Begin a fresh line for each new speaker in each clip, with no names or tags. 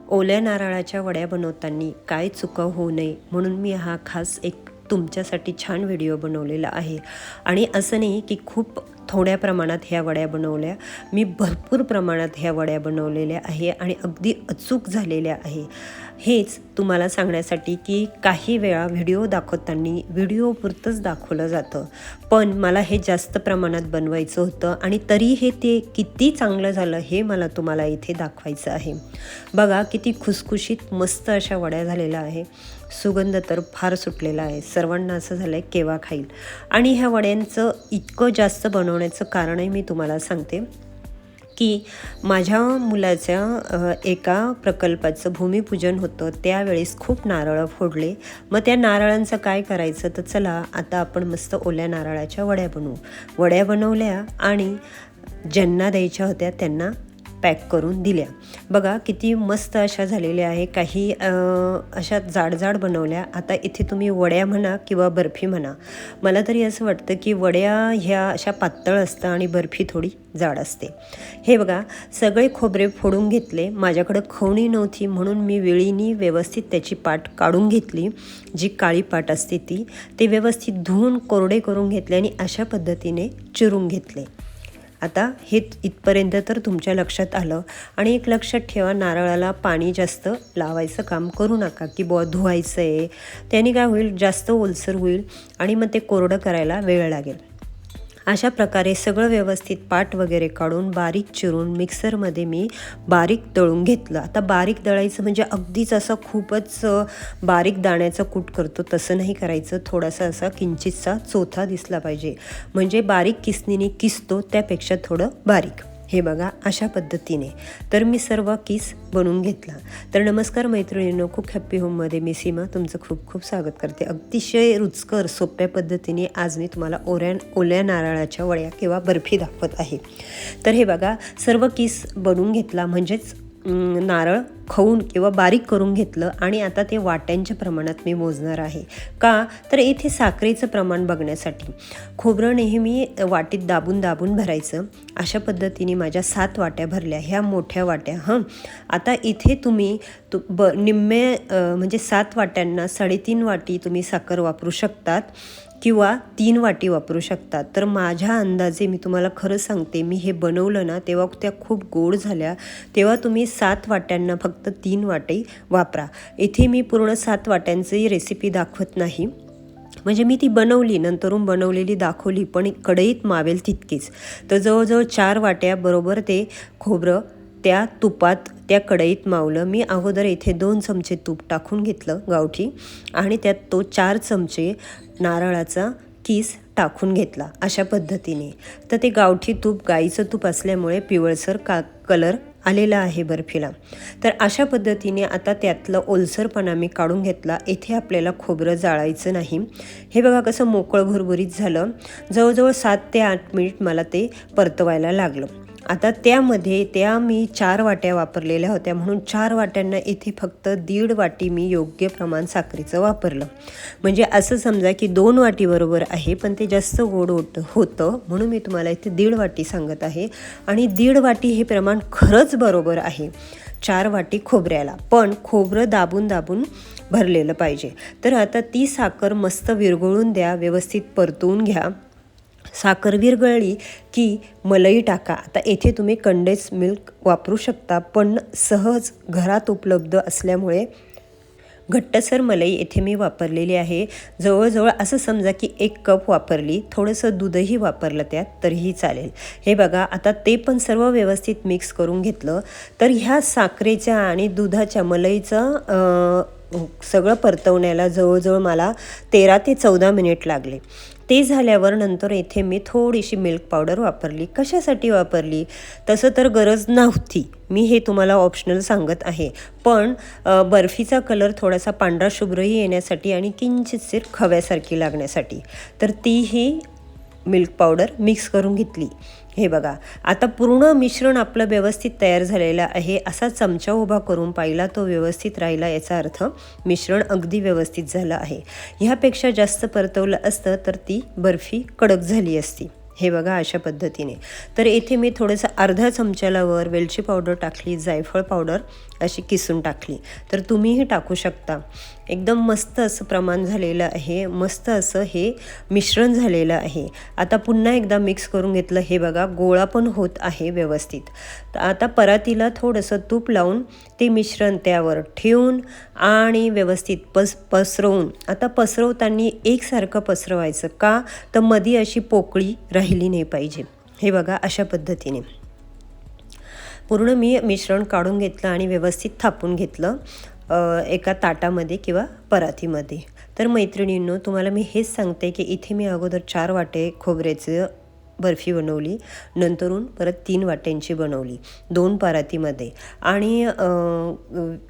ओल्या नारळाच्या वड्या बनवताना काय चुका होऊ नये म्हणून मी हा खास एक तुमच्यासाठी छान व्हिडिओ बनवलेला आहे। आणि असं नाही की खूप थोड्या प्रमाणात ह्या वड्या बनवल्या, मी भरपूर प्रमाणात ह्या वड्या बनवलेल्या आहे आणि अगदी अचूक झालेल्या आहे। हेच तुम्हाला सांगण्यासाठी की काही वेळा व्हिडिओ दाखवताना व्हिडिओपुरतंच दाखवलं जातं, पण मला हे जास्त प्रमाणात बनवायचं होतं आणि तरी हे ते किती चांगलं झालं हे मला तुम्हाला इथे दाखवायचं आहे। बघा किती खुसखुशीत मस्त अशा वड्या झालेल्या आहे, सुगंध तर फार सुटलेला आहे, सर्वांना असं झालं आहे केव्हा खाईल। आणि ह्या वड्यांचं इतकं जास्त बनवण्याचं कारणही मी तुम्हाला सांगते की माझ्या मुलाच्या एका प्रकल्पाचं भूमिपूजन होतं, त्यावेळेस खूप नारळ फोडले। मग त्या नारळांचं काय करायचं, तर चला आता आपण मस्त ओल्या नारळाच्या वड्या बनवू। वड्या बनवल्या आणि ज्यांना द्यायच्या होत्या त्यांना पॅक करून दिल्या। बघा किती मस्त अशा झालेल्या आहे, काही अशा जाड बनवल्या। आता इथे तुम्ही वड्या म्हणा किंवा बर्फी म्हणा, मला तरी असं वाटतं की वड्या ह्या अशा पातळ असतात आणि बर्फी थोडी जाड असते। हे बघा सगळे खोबरे फोडून घेतले, माझ्याकडं खवणी नव्हती म्हणून मी वेळीने व्यवस्थित त्याची पाट काढून घेतली, जी काळी पाट असते ती, ते व्यवस्थित धुवून कोरडे करून घेतले आणि अशा पद्धतीने चिरून घेतले। आता हे इथपर्यंत तर तुमच्या लक्षात आलं। आणि एक लक्षात ठेवा, नारळाला पाणी जास्त लावायचं काम करू नका की बुवा धुवायचं आहे, त्याने काय होईल जास्त ओलसर होईल आणि मग ते कोरडं करायला वेळ लागेल। अशा प्रकारे सगळं व्यवस्थित पाट वगैरे काढून बारीक चिरून मिक्सरमध्ये मी बारीक दळून घेतलं। आता बारीक दळायचं म्हणजे अगदीच असं खूपच बारीक दाण्याचं कूट करतो तसं नाही करायचं, थोडासा असा किंचितसा चोथा दिसला पाहिजे, म्हणजे बारीक किसणीने किसतो त्यापेक्षा थोडं बारीक। हे बघा अशा पद्धतीने तर मी सर्व किस बनवून घेतला। तर नमस्कार मैत्रिणींनो, कुक हॅप्पी होममध्ये मी सीमा तुमचं खूप खूप स्वागत करते। अतिशय रुचकर सोप्या पद्धतीने आज मी तुम्हाला ओल्या नारळाच्या वड्या किंवा बर्फी दाखवत आहे। तर हे बघा सर्व किस बनवून घेतला, म्हणजेच नारळ खवून किंवा बारीक करून घेतलं आणि आता ते वाट्यांच्या प्रमाणात मी मोजणार आहे। का तर इथे साखरेचं प्रमाण बघण्यासाठी खोबरं नेहमी वाटीत दाबून भरायचं। अशा पद्धतीने माझ्या 7 वाट्या भरल्या, ह्या मोठ्या वाट्या। आता इथे तुम्ही निम्मे म्हणजे 7 वाट्यांना 3.5 वाटी तुम्ही साखर वापरू शकतात किंवा 3 वाटी वापरू शकतात। तर माझ्या अंदाजे मी तुम्हाला खरं सांगते, मी हे बनवलं ना तेव्हा त्या खूप गोड झाल्या, तेव्हा तुम्ही 7 वाट्यांना फक्त 3 वाटी वापरा। इथे मी पूर्ण 7 वाट्यांची रेसिपी दाखवत नाही, म्हणजे मी ती बनवली नंतरून बनवलेली दाखवली, पण कढईत मावेल तितकीच। तर जवळजवळ 4 वाट्या बरोबर ते खोबरं त्या तुपात त्या कढईत मावलं। मी अगोदर इथे 2 चमचे तूप टाकून घेतलं गावठी आणि त्यात तो 4 चमचे नारळाचा किस टाकून घेतला अशा पद्धतीने। तर ते गावठी तूप गाईचं तूप असल्यामुळे पिवळसर कलर आलेला आहे बर्फीला। तर अशा पद्धतीने आता त्यातलं ओलसरपणा मी काढून घेतला। इथे आपल्याला खोबरं जाळायचं नाही। हे बघा कसं मोकळं भुरभुरीत झालं, जवळजवळ 7 ते 8 मिनिट मला ते परतवायला लागलं। आता त्यामध्ये त्या मी 4 वाट्या वापरलेल्या होत्या, म्हणून 4 वाट्यांना इथे फक्त 1.5 वाटी मी योग्य प्रमाण साखरेचं वापरलं। म्हणजे असं समजा की 2 वाटी बरोबर आहे, पण ते जास्त गोड होतं म्हणून मी तुम्हाला इथे 1.5 वाटी सांगत आहे। आणि 1.5 वाटी हे प्रमाण खरंच बरोबर आहे 4 वाटी खोबऱ्याला, पण खोबरं दाबून भरलेलं पाहिजे। तर आता ती साखर मस्त विरघळून द्या, व्यवस्थित परतवून घ्या। साखर विरघळली की मलाई टाका। आता येथे तुम्ही कंडेन्स मिल्क वापरू शकता, पण सहज घरात उपलब्ध असल्यामुळे घट्टसर मलाई येथे मी वापरलेली आहे। जवळजवळ असं समजा की 1 कप वापरली, थोडंसं दूधही वापरलं त्यात तरीही चालेल। हे बघा आता ते पण सर्व व्यवस्थित मिक्स करून घेतलं। तर ह्या साखरेच्या आणि दुधाच्या मलईचं सगळं परतवण्याला जवळजवळ मला 13 ते 14 मिनिट लागले। ते झाल्यावर नंतर इथे मी थोडीशी मिल्क पावडर वापरली। कशासाठी वापरली तसं तर गरज नव्हती, मी हे तुम्हाला ऑप्शनल सांगत आहे, पण बर्फीचा कलर थोडासा पांढरा शुभ्रही येण्यासाठी आणि किंचितशीर खव्यासारखी लागण्यासाठी तर तीही मिल्क पावडर मिक्स करून घेतली। हे बघा आता पूर्ण मिश्रण आपलं व्यवस्थित तयार झालेलं आहे। असा चमचा उभा करून पाहिला तो व्यवस्थित राहिला, याचा अर्थ मिश्रण अगदी व्यवस्थित झालं आहे। ह्यापेक्षा जास्त परतवलं असतं तर ती बर्फी कडक झाली असती। हे बघा अशा पद्धतीने। तर इथे मी थोडंसं अर्धा चमच्याला वर वेलची पावडर टाकली, जायफळ पावडर अशी किसून टाकली. तर तुम्हीही टाकू शकता. एकदम मस्त असं प्रमाण झालेलं आहे, मस्त असं हे मिश्रण झालेलं आहे. आता पुन्हा एकदा मिक्स करून घेतलं. हे बघा गोळा पण होत आहे व्यवस्थित. तर आता परातीला थोडंसं तूप लावून ते मिश्रण त्यावर ठेवून आणि व्यवस्थित पसरवून, आता पसरवताना एकसारखं पसरवायचं का, तर मध्ये अशी पोकळी राहिली नाही पाहिजे. हे बघा अशा पद्धतीने पूर्ण मी मिश्रण काढून घेतलं आणि व्यवस्थित थापून घेतलं एका ताटामध्ये किंवा परातीमध्ये. तर मैत्रिणींनो, तुम्हाला मी हेच सांगते की इथे मी अगोदर 4 वाटे खोबऱ्याचं बर्फी बनवली, नंतरून परत 3 वाट्यांची बनवली 2 परातीमध्ये आणि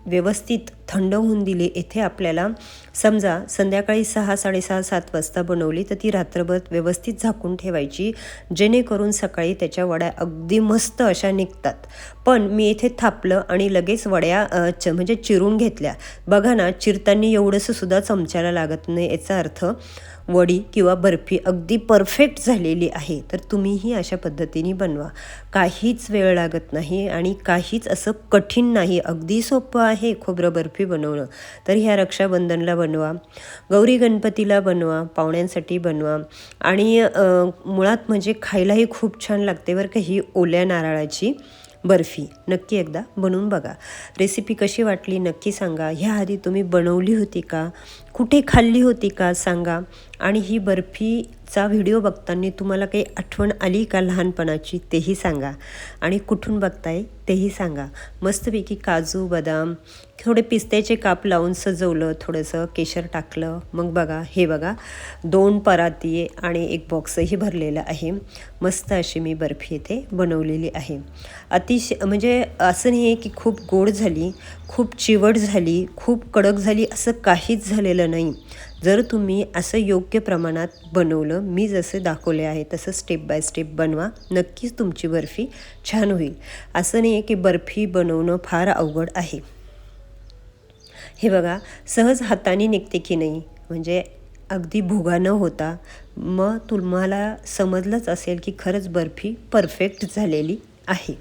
व्यवस्थित थंड होऊन दिली. इथे आपल्याला समजा संध्याकाळी 6, 6:30, 7 वाजता बनवली तर ती रात्रभर व्यवस्थित झाकून ठेवायची, जेणेकरून सकाळी त्याच्या वड्या अगदी मस्त अशा निघतात. पण मी इथे थापलं आणि लगेच वड्या म्हणजे चिरून घेतल्या. बघा ना, चिरताना एवढंसं सुद्धा चमच्याला लागत नाही. याचा अर्थ वडी किंवा बर्फी अगदी परफेक्ट झालेली आहे. तर तुम्हीही अशा पद्धतीने बनवा. काहीच वेळ लागत नाही आणि काहीच असं कठीण नाही. अगदी सोपं आहे खोबरं बर्फी बनवणं. तर ह्या रक्षाबंधनला बनवा, गौरी गणपतीला बनवा, पाहुण्यांसाठी बनवा आणि मुळात म्हणजे खायलाही खूप छान लागते बरं का ही ओल्या नारळाची बर्फी. नक्की एकदा बनवून बघा. रेसिपी कशी वाटली नक्की सांगा. ह्याआधी तुम्ही बनवली होती का, कुठे खाल्ली होती का सांगा. आणि ही बर्फीचा व्हिडिओ बघताना तुम्हाला काही आठवण आली का लहानपणाची तेही सांगा. आणि कुठून बघताय तेही सांगा. मस्तपैकी काजू बदाम थोडे पिस्त्याचे काप लावून सजवलं, थोडंसं केशर टाकलं. मग बघा हे बघा 2 पराती आणि 1 बॉक्सही भरलेला आहे. मस्त अशी मी बर्फी इथे बनवलेली आहे. अतिशय म्हणजे असं नाही आहे की खूप गोड झाली, खूप चिवट झाली, खूप कडक झाली, असं काहीच झालेलं नाही. जर तुम्ही असं योग्य प्रमाणात बनवलं, मी जसं दाखवले आहे तसं स्टेप बाय स्टेप बनवा, नक्कीच तुमची बर्फी छान होईल. असं नाही आहे की बर्फी बनवणं फार अवघड आहे. हे बघा सहज हाताने निघते की नाही, म्हणजे अगदी भुगा न होता. मग तुम्हाला समजलंच असेल की खरंच बर्फी परफेक्ट झालेली आहे.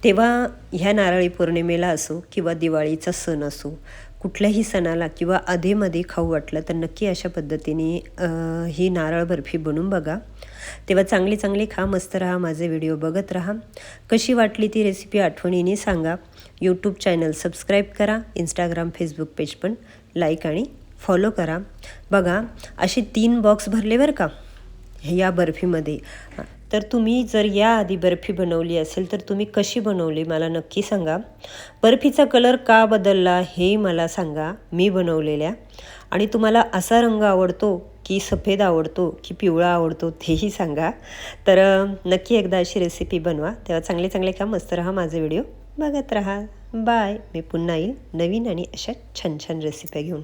तेव्हा ह्या नारळी पौर्णिमेला असो किंवा दिवाळीचा सण असो, कुठल्याही सणाला किंवा अधेमध्ये खाऊ वाटलं तर नक्की अशा पद्धतीने ही नारळ बर्फी बनवून बघा. तेव्हा चांगली चांगली खा, मस्त राहा, माझे व्हिडिओ बघत राहा. कशी वाटली ती रेसिपी आठवणीने सांगा. यूट्यूब चॅनल सबस्क्राईब करा, इंस्टाग्राम फेसबुक पेज पण लाईक आणि फॉलो करा. बघा असे 3 बॉक्स भरले बरं का या बर्फीमध्ये. तर तुम्ही जर याआधी बर्फी बनवली असेल तर तुम्ही कशी बनवली मला नक्की सांगा. बर्फीचा कलर का बदलला हे मला सांगा मी बनवलेल्या. आणि तुम्हाला असा रंग आवडतो की सफेद आवडतो की पिवळा आवडतो तेही सांगा. तर नक्की एकदा अशी रेसिपी बनवा. तेव्हा चांगले चांगले का, मस्त राहा, माझे व्हिडिओ बघत राहा. बाय. मी पुन्हा येईल नवीन आणि अशा छान छान रेसिपी घेऊन.